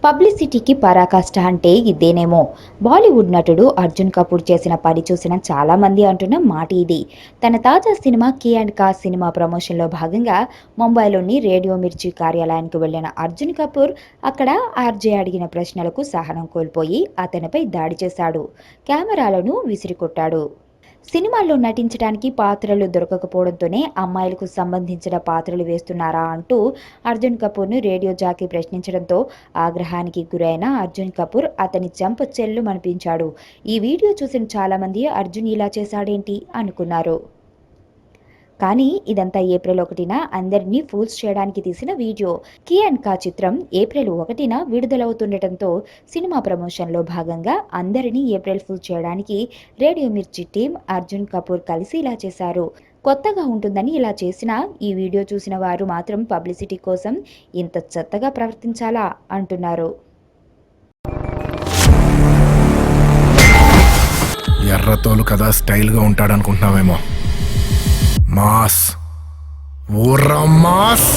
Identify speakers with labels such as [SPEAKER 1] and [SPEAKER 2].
[SPEAKER 1] పబ్లిసిటీకి పరాకాష్ట అంటే ఇదేనేమో. బాలీవుడ్ నటుడు అర్జున్ కపూర్ చేసిన పని చూసిన చాలా మంది అంటున్న మాట ఇది. తన తాజా సినిమా కే అండ్ కా సినిమా ప్రమోషన్లో భాగంగా ముంబైలోని రేడియో మిర్చి కార్యాలయానికి వెళ్లిన అర్జున్ కపూర్ అక్కడ ఆర్జే అడిగిన ప్రశ్నలకు సహనం కోల్పోయి అతనిపై దాడి చేశాడు. కెమెరాలను విసిరికొట్టాడు. సినిమాల్లో నటించడానికి పాత్రలు దొరకకపోవడంతోనే అమ్మాయిలకు సంబంధించిన పాత్రలు వేస్తున్నారా అంటూ అర్జున్ కపూర్ను రేడియో జాకీ ప్రశ్నించడంతో ఆగ్రహానికి గురైన అర్జున్ కపూర్ అతని చెంప చెల్లుమనిపించాడు. ఈ వీడియో చూసిన చాలామంది అర్జున్ ఇలా చేశాడేంటి అనుకున్నారు. కానీ ఇదంతా ఏప్రిల్ 1న అందరినీ ఫూల్స్ చేయడానికి తీసిన వీడియో. కే అండ్ కా చిత్రం ఏప్రిల్ 1న విడుదలవుతుండటంతో సినిమా ప్రమోషన్లో భాగంగా అందరినీ ఏప్రిల్ ఫూల్ చేయడానికి రేడియో మిర్చి టీం అర్జున్ కపూర్ కలిసి ఇలా చేశారు. కొత్తగా ఉంటుందని ఇలా చేసినా ఈ వీడియో చూసిన వారు మాత్రం పబ్లిసిటీ కోసం ఇంత చెత్తగా ప్రవర్తించాలా అంటున్నారు.
[SPEAKER 2] ఎర్రతోలు కదా స్టైల్గా ఉంటాడనుకుంటున్నావేమో. Mass ఊర్రా mass.